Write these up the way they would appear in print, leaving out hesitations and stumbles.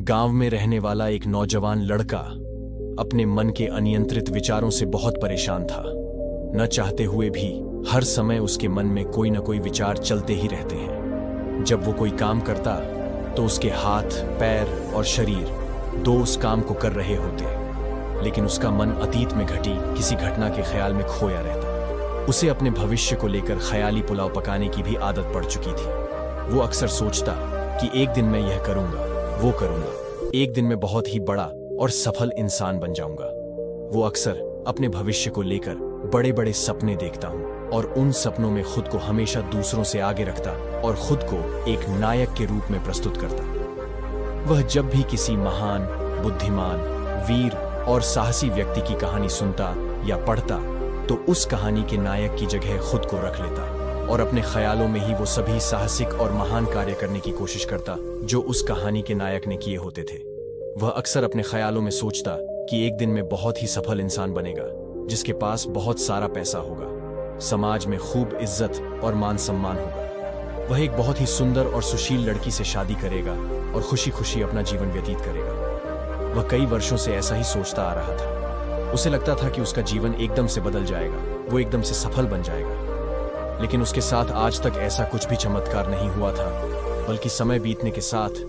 गांव में रहने वाला एक नौजवान लड़का अपने मन के अनियंत्रित विचारों से बहुत परेशान था। न चाहते हुए भी हर समय उसके मन में कोई न कोई विचार चलते ही रहते हैं। जब वो कोई काम करता तो उसके हाथ, पैर और शरीर दो उस काम को कर रहे होते, लेकिन उसका मन अतीत में घटी किसी घटना के ख्याल में खोया रहता। उसे अपने भविष्य को लेकर ख्याली पुलाव पकाने की भी आदत पड़ चुकी थी। वो अक्सर सोचता कि एक दिन मैं यह करूंगा, वो करूंगा, एक दिन मैं बहुत ही बड़ा और सफल इंसान बन जाऊंगा। वो अक्सर अपने भविष्य को लेकर बड़े बड़े सपने देखता हूं और उन सपनों में खुद को हमेशा दूसरों से आगे रखता और खुद को एक नायक के रूप में प्रस्तुत करता। वह जब भी किसी महान, बुद्धिमान, वीर और साहसी व्यक्ति की कहानी सुनता या पढ़ता तो उस कहानी के नायक की जगह खुद को रख लेता और अपने ख्यालों में ही वो सभी साहसिक और महान कार्य करने की कोशिश करता जो उस कहानी के नायक ने किए होते थे। वह अक्सर अपने ख्यालों में सोचता कि एक दिन में बहुत ही सफल इंसान बनेगा, जिसके पास बहुत सारा पैसा होगा, समाज में खूब इज्जत और मान सम्मान होगा। वह एक बहुत ही सुंदर और सुशील लड़की से शादी करेगा और खुशी खुशी अपना जीवन व्यतीत करेगा। वह कई वर्षों से ऐसा ही सोचता आ रहा था। उसे लगता था कि उसका जीवन एकदम से बदल जाएगा, वो एकदम से सफल बन जाएगा। लेकिन उसके साथ आज तक ऐसा कुछ भी चमत्कार नहीं हुआ था, बल्कि समय बीतने के साथ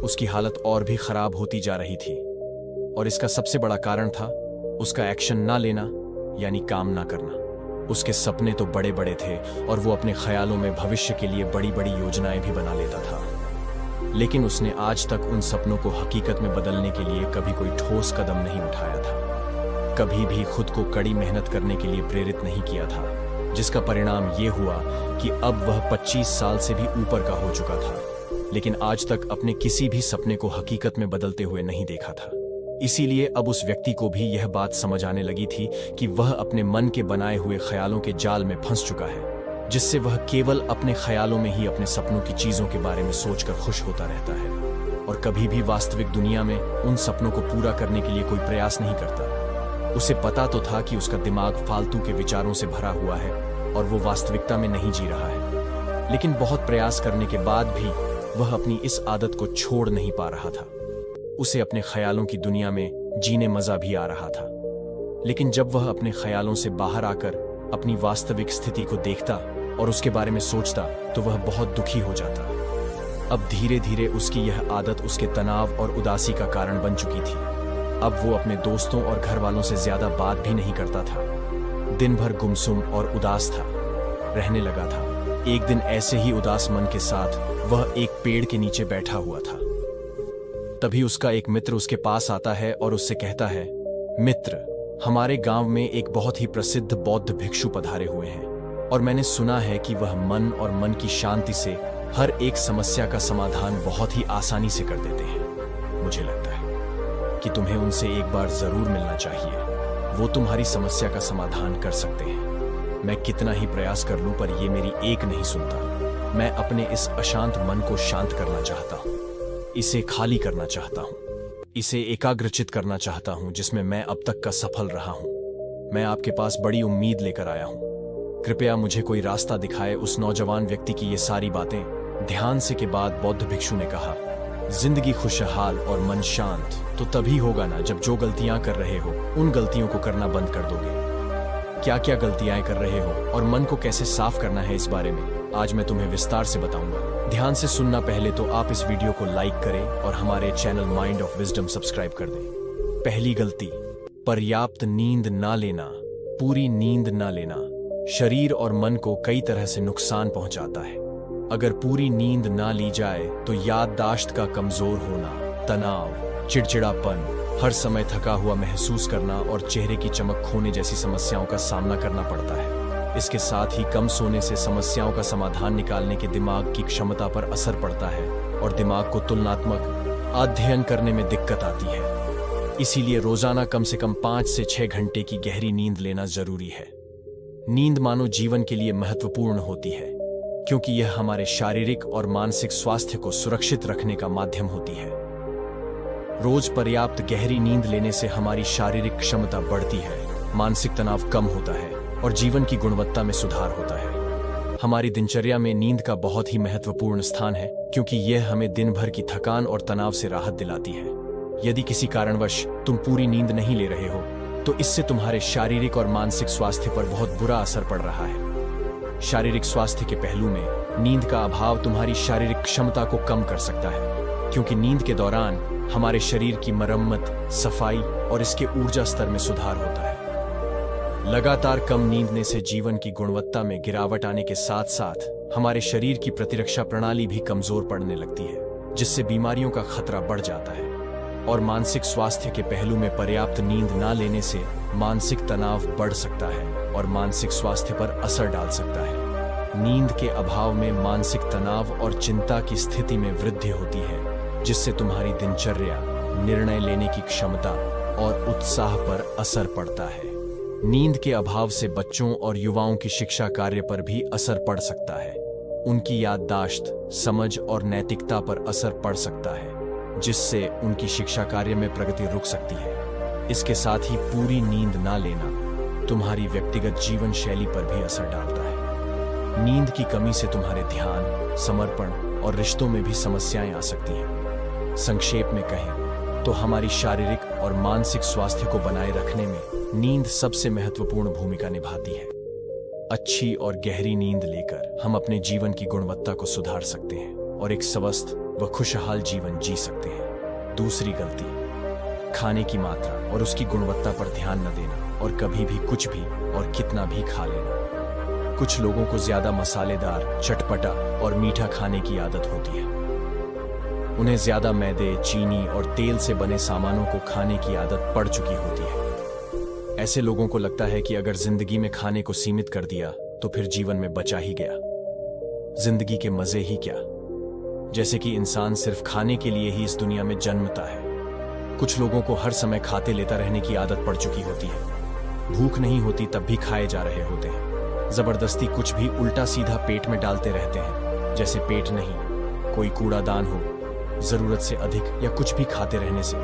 उसकी हालत और भी खराब होती जा रही थी। और इसका सबसे बड़ा कारण था उसका एक्शन ना लेना, यानी काम ना करना। उसके सपने तो बड़े बड़े थे और वो अपने ख्यालों में भविष्य के लिए बड़ी बड़ी योजनाएं भी बना लेता था, लेकिन उसने आज तक उन सपनों को हकीकत में बदलने के लिए कभी कोई ठोस कदम नहीं उठाया था। कभी भी खुद को कड़ी मेहनत करने के लिए प्रेरित नहीं किया था, जिसका परिणाम ये हुआ कि अब वह 25 साल से भी ऊपर का हो चुका था, लेकिन आज तक अपने किसी भी सपने को हकीकत में बदलते हुए नहीं देखा था। इसीलिए अब उस व्यक्ति को भी यह बात समझ आने लगी थी कि वह अपने मन के बनाए हुए ख्यालों के जाल में फंस चुका है, जिससे वह केवल अपने ख्यालों में ही अपने सपनों की चीजों के बारे में सोचकर खुश होता रहता है और कभी भी वास्तविक दुनिया में उन सपनों को पूरा करने के लिए कोई प्रयास नहीं करता। उसे पता तो था कि उसका दिमाग फालतू के विचारों से भरा हुआ है और वो वास्तविकता में नहीं जी रहा है, लेकिन बहुत प्रयास करने के बाद भी वह अपनी इस आदत को छोड़ नहीं पा रहा था। उसे अपने ख्यालों की दुनिया में जीने मजा भी आ रहा था, लेकिन जब वह अपने ख्यालों से बाहर आकर अपनी वास्तविक स्थिति को देखता और उसके बारे में सोचता तो वह बहुत दुखी हो जाता। अब धीरे धीरे उसकी यह आदत उसके तनाव और उदासी का कारण बन चुकी थी। अब वो अपने दोस्तों और घर वालों से ज्यादा बात भी नहीं करता था, दिन भर गुमसुम और उदास था रहने लगा था। एक दिन ऐसे ही उदास मन के साथ वह एक पेड़ के नीचे बैठा हुआ था। तभी उसका एक मित्र उसके पास आता है और उससे कहता है, मित्र, हमारे गांव में एक बहुत ही प्रसिद्ध बौद्ध भिक्षु पधारे हुए हैं और मैंने सुना है कि वह मन और मन की शांति से हर एक समस्या का समाधान बहुत ही आसानी से कर देते हैं। मुझे लगता है कि तुम्हें उनसे एक बार जरूर मिलना चाहिए। वो तुम्हारी समस्या का समाधान कर सकते हैं। मैं कितना ही प्रयास कर लूं पर ये मेरी एक नहीं सुनता। मैं अपने इस अशांत मन को शांत करना चाहता हूं, इसे खाली करना चाहता हूं, इसे एकाग्रचित करना चाहता हूं जिसमें मैं अब तक का सफल रहा हूं। मैं आपके पास बड़ी उम्मीद लेकर आया हूं, कृपया मुझे कोई रास्ता दिखाए। उस नौजवान व्यक्ति की ये सारी बातें ध्यान से के बाद बौद्ध भिक्षु ने कहा, जिंदगी खुशहाल और मन शांत तो तभी होगा ना जब जो गलतियां कर रहे हो उन गलतियों को करना बंद कर दोगे। क्या क्या गलतियां कर रहे हो और मन को कैसे साफ करना है, इस बारे में आज मैं तुम्हें विस्तार से बताऊंगा। ध्यान से सुनना। पहले तो आप इस वीडियो को लाइक करें और हमारे channel mind of wisdom subscribe कर दें। पहली गलती, पर्याप्त नींद ना लेना। पूरी नींद ना लेना शरीर और मन को कई तरह से नुकसान पहुंचाता है। अगर पूरी नींद ना ली जाए तो याददाश्त का कमजोर होना, तनाव, चिड़चिड़ापन, हर समय थका हुआ महसूस करना और चेहरे की चमक खोने जैसी समस्याओं का सामना करना पड़ता है। इसके साथ ही कम सोने से समस्याओं का समाधान निकालने के दिमाग की क्षमता पर असर पड़ता है और दिमाग को तुलनात्मक अध्ययन करने में दिक्कत आती है। इसीलिए रोजाना कम से कम 5 से 6 घंटे की गहरी नींद लेना जरूरी है। नींद मानव जीवन के लिए महत्वपूर्ण होती है क्योंकि यह हमारे शारीरिक और मानसिक स्वास्थ्य को सुरक्षित रखने का माध्यम होती है। रोज पर्याप्त गहरी नींद लेने से हमारी शारीरिक क्षमता बढ़ती है, मानसिक तनाव कम होता है और जीवन की गुणवत्ता में सुधार होता है। हमारी दिनचर्या में नींद का बहुत ही महत्वपूर्ण स्थान है, क्योंकि यह हमें दिन भर की थकान और तनाव से राहत दिलाती है। यदि किसी कारणवश तुम पूरी नींद नहीं ले रहे हो, तो इससे तुम्हारे शारीरिक और मानसिक स्वास्थ्य पर बहुत बुरा असर पड़ रहा है। शारीरिक स्वास्थ्य के पहलू में नींद का अभाव तुम्हारी शारीरिक क्षमता को कम कर सकता है, क्योंकि नींद के दौरान हमारे शरीर की मरम्मत, सफाई और इसके ऊर्जा स्तर में सुधार होता है। लगातार कम नींद से जीवन की गुणवत्ता में गिरावट आने के साथ साथ हमारे शरीर की प्रतिरक्षा प्रणाली भी कमजोर पड़ने लगती है, जिससे बीमारियों का खतरा बढ़ जाता है। और मानसिक स्वास्थ्य के पहलू में पर्याप्त नींद ना लेने से मानसिक तनाव बढ़ सकता है और मानसिक स्वास्थ्य पर असर डाल सकता है। नींद के अभाव में मानसिक तनाव और चिंता की स्थिति में वृद्धि होती है, जिससे तुम्हारी दिनचर्या, निर्णय लेने की क्षमता और उत्साह पर असर पड़ता है। नींद के अभाव से बच्चों और युवाओं की शिक्षा कार्य पर भी असर पड़ सकता है। उनकी याददाश्त, समझ और नैतिकता पर असर पड़ सकता है, जिससे उनकी शिक्षा कार्य में प्रगति रुक सकती है। इसके साथ ही पूरी नींद ना लेना तुम्हारी व्यक्तिगत जीवन शैली पर भी असर डालता है। नींद की कमी से तुम्हारे ध्यान, समर्पण और रिश्तों में भी समस्याएं आ सकती हैं। संक्षेप में कहें तो हमारी शारीरिक और मानसिक स्वास्थ्य को बनाए रखने में नींद सबसे महत्वपूर्ण भूमिका निभाती है। अच्छी और गहरी नींद लेकर हम अपने जीवन की गुणवत्ता को सुधार सकते हैं और एक स्वस्थ व खुशहाल जीवन जी सकते हैं। दूसरी गलती, खाने की मात्रा और उसकी गुणवत्ता पर ध्यान न देना और कभी भी कुछ भी और कितना भी खा लेना। कुछ लोगों को ज्यादा मसालेदार, चटपटा और मीठा खाने की आदत होती है। उन्हें ज्यादा मैदे, चीनी और तेल से बने सामानों को खाने की आदत पड़ चुकी होती है। ऐसे लोगों को लगता है कि अगर जिंदगी में खाने को सीमित कर दिया तो फिर जीवन में बचा ही गया। जिंदगी के मजे ही क्या, जैसे कि इंसान सिर्फ खाने के लिए ही इस दुनिया में जन्मता है। कुछ लोगों को हर समय खाते लेता रहने की आदत पड़ चुकी होती है। भूख नहीं होती तब भी खाए जा रहे होते हैं। जबरदस्ती कुछ भी उल्टा सीधा पेट में डालते रहते हैं, जैसे पेट नहीं, कोई कूड़ादान हो। जरूरत से अधिक या कुछ भी खाते रहने से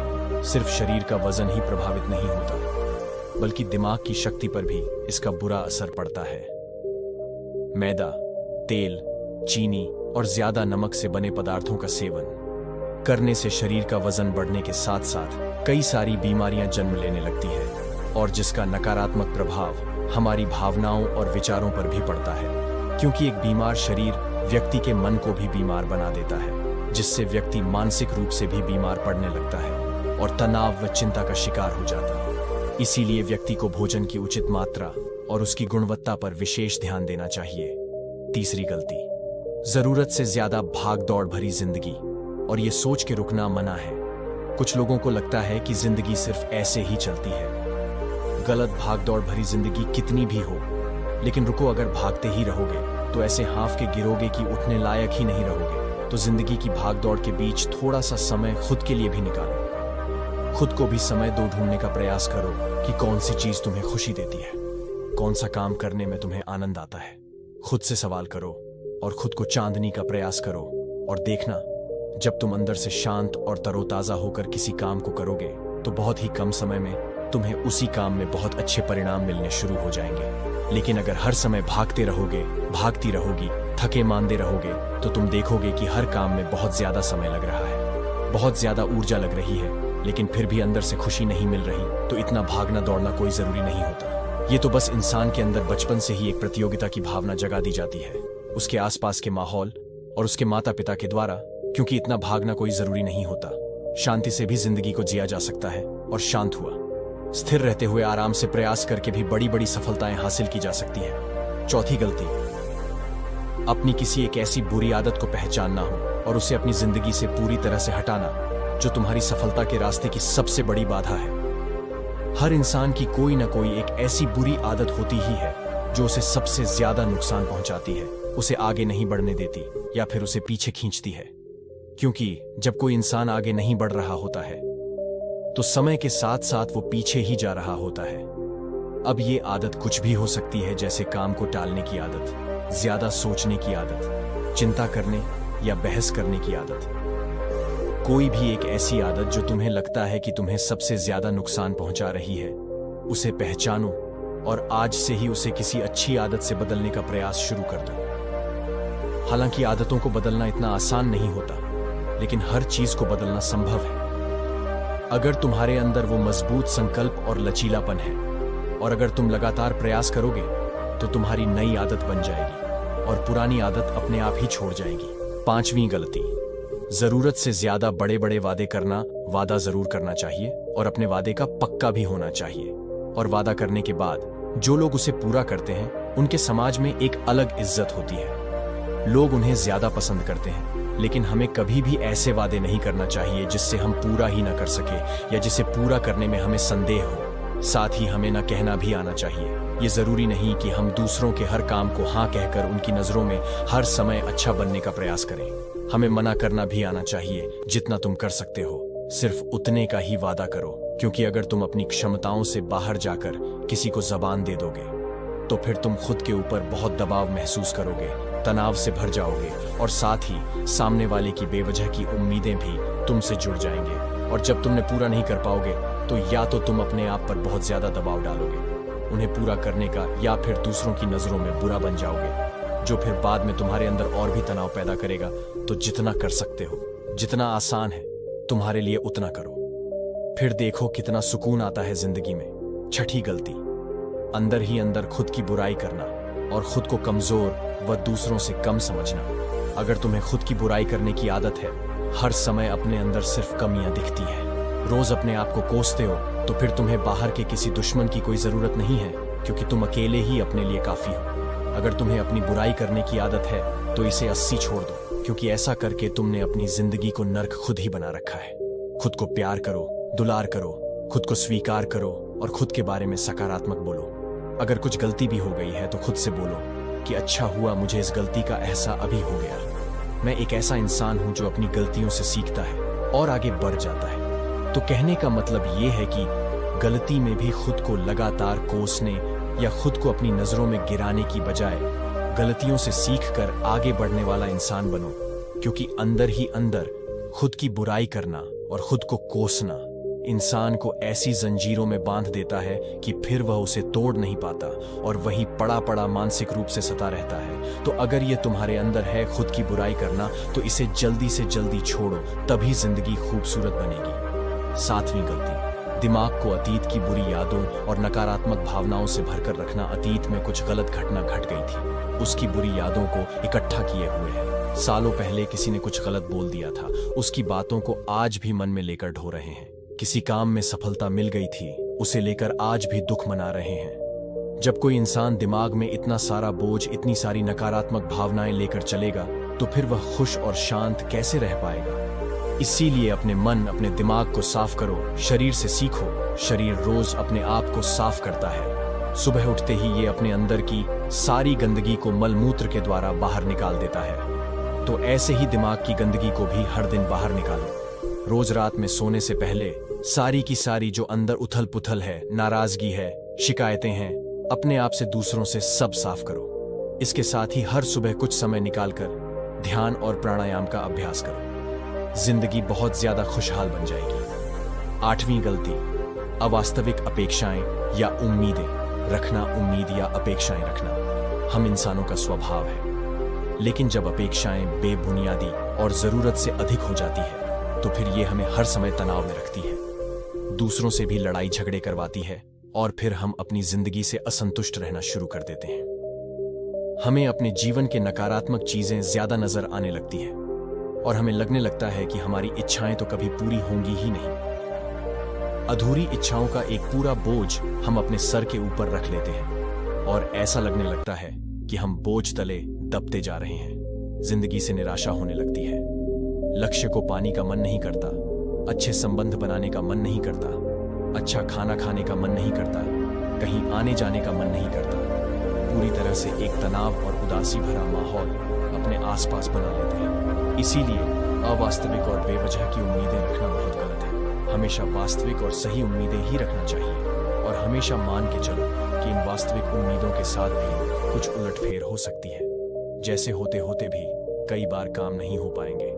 सिर्फ शरीर का वजन ही प्रभावित नहीं होता, बल्कि दिमाग की शक्ति पर भी इसका बुरा असर पड़ता है। मैदा, तेल, चीनी और ज्यादा नमक से बने पदार्थों का सेवन करने से शरीर का वजन बढ़ने के साथ साथ कई सारी बीमारियां जन्म लेने लगती है, और जिसका नकारात्मक प्रभाव हमारी भावनाओं और विचारों पर भी पड़ता है, क्योंकि एक बीमार शरीर व्यक्ति के मन को भी बीमार बना देता है, जिससे व्यक्ति मानसिक रूप से भी बीमार पड़ने लगता है और तनाव व चिंता का शिकार हो जाता है। इसीलिए व्यक्ति को भोजन की उचित मात्रा और उसकी गुणवत्ता पर विशेष ध्यान देना चाहिए। तीसरी गलती, जरूरत से ज्यादा भाग दौड़ भरी जिंदगी और ये सोच के रुकना मना है। कुछ लोगों को लगता है कि जिंदगी सिर्फ ऐसे ही चलती है। गलत भाग दौड़ भरी जिंदगी कितनी भी हो, लेकिन रुको, अगर भागते ही रहोगे तो ऐसे हांफ के गिरोगे कि उठने लायक ही नहीं रहोगे। तो जिंदगी की भाग दौड़ के बीच थोड़ा सा समय खुद के लिए भी निकालो। खुद को भी समय दो ढूंढने का प्रयास करो कि कौन सी चीज तुम्हें खुशी देती है, कौन सा काम करने में तुम्हें आनंद आता है। खुद से सवाल करो और खुद को चांदनी का प्रयास करो, और देखना, जब तुम अंदर से शांत और तरोताजा होकर किसी काम को करोगे तो बहुत ही कम समय में तुम्हें उसी काम में बहुत अच्छे परिणाम मिलने शुरू हो जाएंगे। लेकिन अगर हर समय भागते रहोगे, भागती रहोगी, थके मांदे रहोगे, तो तुम देखोगे कि हर काम में बहुत ज्यादा समय लग रहा है, बहुत ज्यादा ऊर्जा लग रही है, लेकिन फिर भी अंदर से खुशी नहीं मिल रही। तो इतना भागना दौड़ना कोई जरूरी नहीं होता। ये तो बस इंसान के अंदर बचपन से ही एक प्रतियोगिता की भावना जगा दी जाती है, उसके आसपास के माहौल और उसके माता पिता के द्वारा, क्योंकि इतना भागना कोई जरूरी नहीं होता। शांति से भी जिंदगी को जिया जा सकता है, और शांत हुआ, स्थिर रहते हुए आराम से प्रयास करके भी बड़ी बड़ी सफलताएं हासिल की जा सकती है। चौथी गलती, अपनी किसी एक ऐसी बुरी आदत को पहचानना हो और उसे अपनी जिंदगी से पूरी तरह से हटाना, जो तुम्हारी सफलता के रास्ते की सबसे बड़ी बाधा है। हर इंसान की कोई ना कोई एक ऐसी बुरी आदत होती ही है जो उसे सबसे ज्यादा नुकसान पहुंचाती है, उसे आगे नहीं बढ़ने देती या फिर उसे पीछे खींचती है। क्योंकि जब कोई इंसान आगे नहीं बढ़ रहा होता है तो समय के साथ साथ वो पीछे ही जा रहा होता है। अब ये आदत कुछ भी हो सकती है, जैसे काम को टालने की आदत, ज्यादा सोचने की आदत, चिंता करने या बहस करने की आदत। कोई भी एक ऐसी आदत जो तुम्हें लगता है कि तुम्हें सबसे ज्यादा नुकसान पहुंचा रही है, उसे पहचानो और आज से ही उसे किसी अच्छी आदत से बदलने का प्रयास शुरू कर दो। हालांकि आदतों को बदलना इतना आसान नहीं होता, लेकिन हर चीज को बदलना संभव है। अगर तुम्हारे अंदर वो मजबूत संकल्प और लचीलापन है, और अगर तुम लगातार प्रयास करोगे, तो तुम्हारी नई आदत बन जाएगी और पुरानी आदत अपने आप ही छोड़ जाएगी। 5वीं गलती, जरूरत से ज्यादा बड़े बड़े वादे करना। वादा जरूर करना चाहिए और अपने वादे का पक्का भी होना चाहिए, और वादा करने के बाद जो लोग उसे पूरा करते हैं, उनके समाज में एक अलग इज्जत होती है। लोग उन्हें ज्यादा पसंद करते हैं। लेकिन हमें कभी भी ऐसे वादे नहीं करना चाहिए जिससे हम पूरा ही ना कर सके या जिसे पूरा करने में हमें संदेह हो। साथ ही हमें ना कहना भी आना चाहिए। ये जरूरी नहीं कि हम दूसरों के हर काम को हाँ कहकर उनकी नजरों में हर समय अच्छा बनने का प्रयास करें। हमें मना करना भी आना चाहिए। जितना तुम कर सकते हो, सिर्फ उतने का ही वादा करो, क्योंकि अगर तुम अपनी क्षमताओं से बाहर जाकर किसी को जबान दे दोगे, तो फिर तुम खुद के ऊपर बहुत दबाव महसूस करोगे, तनाव से भर जाओगे, और साथ ही सामने वाले की बेवजह की उम्मीदें भी तुमसे जुड़ जाएंगे। और जब तुमने पूरा नहीं कर पाओगे, तो या तो तुम अपने आप पर बहुत ज्यादा दबाव डालोगे उन्हें पूरा करने का, या फिर दूसरों की नजरों में बुरा बन जाओगे, जो फिर बाद में तुम्हारे अंदर और भी तनाव पैदा करेगा। तो जितना कर सकते हो, जितना आसान है तुम्हारे लिए, उतना करो। फिर देखो कितना सुकून आता है जिंदगी में। 6ठी गलती, अंदर ही अंदर खुद की बुराई करना और खुद को कमजोर व दूसरों से कम समझना। अगर तुम्हें खुद की बुराई करने की आदत है, हर समय अपने अंदर सिर्फ कमियां दिखती है, रोज अपने आप को कोसते हो, तो फिर तुम्हें बाहर के किसी दुश्मन की कोई जरूरत नहीं है, क्योंकि तुम अकेले ही अपने लिए काफी हो। अगर तुम्हें अपनी बुराई करने की आदत है, तो इसे 80 छोड़ दो, क्योंकि ऐसा करके तुमने अपनी जिंदगी को नर्क खुद ही बना रखा है। खुद को प्यार करो, दुलार करो, खुद को स्वीकार करो और खुद के बारे में सकारात्मक बोलो। अगर कुछ गलती भी हो गई है, तो खुद से बोलो कि अच्छा हुआ मुझे इस गलती का एहसास अभी हो गया। मैं एक ऐसा इंसान हूं जो अपनी गलतियों से सीखता है और आगे बढ़ जाता है। तो कहने का मतलब ये है कि गलती में भी खुद को लगातार कोसने या खुद को अपनी नजरों में गिराने की बजाय गलतियों से सीखकर आगे बढ़ने वाला इंसान बनो, क्योंकि अंदर ही अंदर खुद की बुराई करना और खुद को कोसना इंसान को ऐसी जंजीरों में बांध देता है कि फिर वह उसे तोड़ नहीं पाता और वही पड़ा पड़ा मानसिक रूप से सता रहता है। तो अगर ये तुम्हारे अंदर है खुद की बुराई करना, तो इसे जल्दी से जल्दी छोड़ो, तभी जिंदगी खूबसूरत बनेगी। 7वीं गलती, दिमाग को अतीत की बुरी यादों और नकारात्मक भावनाओं से भरकर रखना। अतीत में कुछ गलत घटना घट गई थी, उसकी बुरी यादों को इकट्ठा किए हुए है। सालों पहले किसी ने कुछ गलत बोल दिया था, उसकी बातों को आज भी मन में लेकर ढो रहे हैं। किसी काम में सफलता मिल गई थी, उसे लेकर आज भी दुख मना रहे हैं। जब कोई इंसान दिमाग में इतना सारा बोझ, इतनी सारी नकारात्मक भावनाएं लेकर चलेगा, तो फिर वह खुश और शांत कैसे रह पाएगा। इसीलिए अपने मन, अपने दिमाग को साफ करो। शरीर से सीखो। शरीर रोज अपने आप को साफ करता है। सुबह उठते ही ये अपने अंदर की सारी गंदगी को मलमूत्र के द्वारा बाहर निकाल देता है। तो ऐसे ही दिमाग की गंदगी को भी हर दिन बाहर निकालो। रोज रात में सोने से पहले सारी की सारी जो अंदर उथल पुथल है, नाराजगी है, शिकायतें हैं, अपने आप से, दूसरों से सब साफ करो। इसके साथ ही हर सुबह कुछ समय निकालकर ध्यान और प्राणायाम का अभ्यास करो। जिंदगी बहुत ज्यादा खुशहाल बन जाएगी। 8वीं गलती, अवास्तविक अपेक्षाएं या उम्मीदें रखना। उम्मीद या अपेक्षाएं रखना हम इंसानों का स्वभाव है, लेकिन जब अपेक्षाएं बेबुनियादी और जरूरत से अधिक हो जाती है, तो फिर ये हमें हर समय तनाव में रखती है, दूसरों से भी लड़ाई झगड़े करवाती है, और फिर हम अपनी जिंदगी से असंतुष्ट रहना शुरू कर देते हैं। हमें अपने जीवन के नकारात्मक चीजें ज्यादा नजर आने लगती हैं, और हमें लगने लगता है कि हमारी इच्छाएं तो कभी पूरी होंगी ही नहीं। अधूरी इच्छाओं का एक पूरा बोझ हम अपने सर के ऊपर रख लेते हैं, और ऐसा लगने लगता है कि हम बोझ तले दबते जा रहे हैं। जिंदगी से निराशा होने लगती है। लक्ष्य को पाने का मन नहीं करता, अच्छे संबंध बनाने का मन नहीं करता, अच्छा खाना खाने का मन नहीं करता, कहीं आने जाने का मन नहीं करता। पूरी तरह से एक तनाव और उदासी भरा माहौल अपने आसपास बना लेते हैं। इसीलिए अवास्तविक और बेवजह की उम्मीदें रखना बहुत गलत है। हमेशा वास्तविक और सही उम्मीदें ही रखना चाहिए, और हमेशा मान के चलो कि इन वास्तविक उम्मीदों के साथ भी कुछ उलटफेर हो सकती है। जैसे होते होते भी कई बार काम नहीं हो पाएंगे,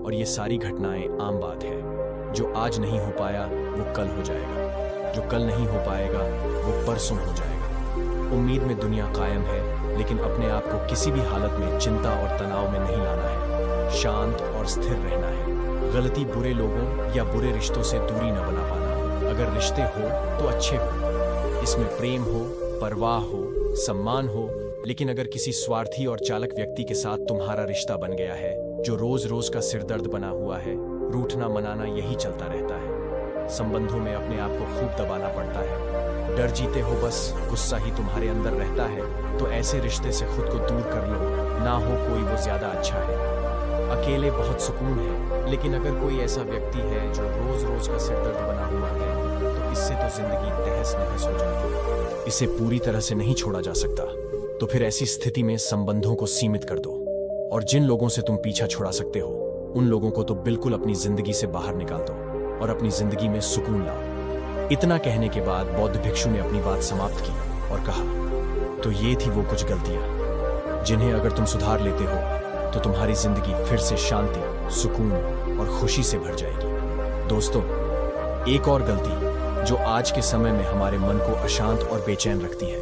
और ये सारी घटनाएं आम बात है। जो आज नहीं हो पाया वो कल हो जाएगा, जो कल नहीं हो पाएगा वो परसों हो जाएगा। उम्मीद में दुनिया कायम है, लेकिन अपने आप को किसी भी हालत में चिंता और तनाव में नहीं लाना है। शांत और स्थिर रहना है। गलती बुरे लोगों या बुरे रिश्तों से दूरी न बना पाना। अगर रिश्ते हो तो अच्छे हो, इसमें प्रेम हो, परवाह हो, सम्मान हो, लेकिन अगर किसी स्वार्थी और चालक व्यक्ति के साथ तुम्हारा रिश्ता बन गया है जो रोज रोज का सिरदर्द बना हुआ है, रूठना मनाना यही चलता रहता है। संबंधों में अपने आप को खूब दबाना पड़ता है, डर जीते हो, बस गुस्सा ही तुम्हारे अंदर रहता है, तो ऐसे रिश्ते से खुद को दूर कर लो। ना हो कोई वो ज्यादा अच्छा है। अकेले बहुत सुकून है, लेकिन अगर कोई ऐसा व्यक्ति है जो रोज रोज का सिरदर्द बना हुआ है तो इससे तो जिंदगी तहस नहस हो जाती है। इसे पूरी तरह से नहीं छोड़ा जा सकता, तो फिर ऐसी स्थिति में संबंधों को सीमित कर दो, और जिन लोगों से तुम पीछा छुड़ा सकते हो उन लोगों को तो बिल्कुल अपनी जिंदगी से बाहर निकाल दो और अपनी जिंदगी में सुकून लाओ। इतना कहने के बाद बौद्ध भिक्षु ने अपनी बात समाप्त की और कहा, तो ये थी वो कुछ गलतियां जिन्हें अगर तुम सुधार लेते हो तो तुम्हारी जिंदगी फिर से शांति, सुकून और खुशी से भर जाएगी। दोस्तों, एक और गलती जो आज के समय में हमारे मन को अशांत और बेचैन रखती है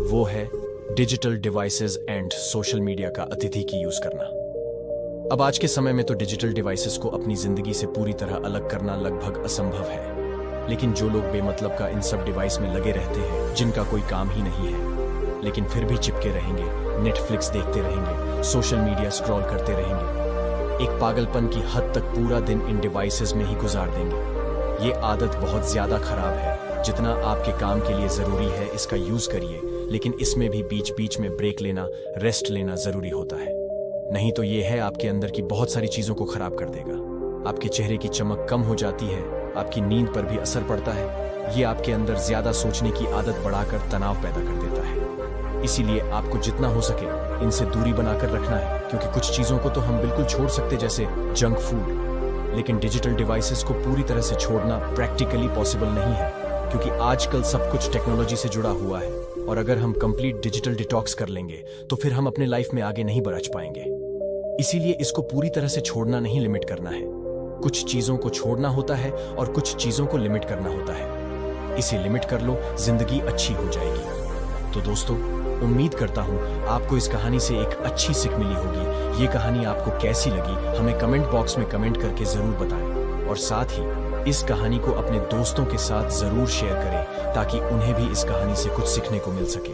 वो है digital devices and social media का अत्यधिक यूज करना। अब आज के समय में तो डिजिटल डिवाइसेस को अपनी जिंदगी से पूरी तरह अलग करना लगभग असंभव है, लेकिन जो लोग बेमतलब का इन सब डिवाइस में लगे रहते हैं जिनका कोई काम ही नहीं है, लेकिन फिर भी चिपके रहेंगे, नेटफ्लिक्स देखते रहेंगे, सोशल मीडिया स्क्रॉल करते रहेंगे, एक पागलपन की हद तक पूरा दिन इन डिवाइसेस में ही गुजार देंगे। ये आदत बहुत ज्यादा खराब है। जितना आपके काम के लिए जरूरी है इसका यूज करिए, लेकिन इसमें भी बीच बीच में ब्रेक लेना, रेस्ट लेना जरूरी होता है। नहीं तो ये है आपके अंदर की बहुत सारी चीजों को खराब कर देगा। आपके चेहरे की चमक कम हो जाती है, आपकी नींद पर भी असर पड़ता है। ये आपके अंदर ज्यादा सोचने की आदत बढ़ाकर तनाव पैदा कर देता है। इसीलिए आपको जितना हो सके इनसे दूरी बनाकर रखना है, क्योंकि कुछ चीजों को तो हम बिल्कुल छोड़ सकते जैसे जंक फूड, लेकिन डिजिटल डिवाइसेस को पूरी तरह से छोड़ना प्रैक्टिकली पॉसिबल नहीं है, क्योंकि आजकल सब कुछ टेक्नोलॉजी से जुड़ा हुआ है, और अगर हम कंप्लीट डिजिटल डिटॉक्स कर लेंगे तो फिर हम अपने लाइफ में आगे नहीं बढ़ पाएंगे। इसीलिए इसको पूरी तरह से छोड़ना नहीं, लिमिट करना है। कुछ चीजों को छोड़ना होता है और कुछ चीजों को लिमिट करना होता है। इसे लिमिट कर लो, जिंदगी अच्छी हो जाएगी। तो दोस्तों, उम्मीद करता हूं आपको इस कहानी से एक अच्छी सीख मिली होगी। ये कहानी आपको कैसी लगी हमें कमेंट बॉक्स में कमेंट करके जरूर बताएं, और साथ ही इस कहानी को अपने दोस्तों के साथ जरूर शेयर करें ताकि उन्हें भी इस कहानी से कुछ सीखने को मिल सके।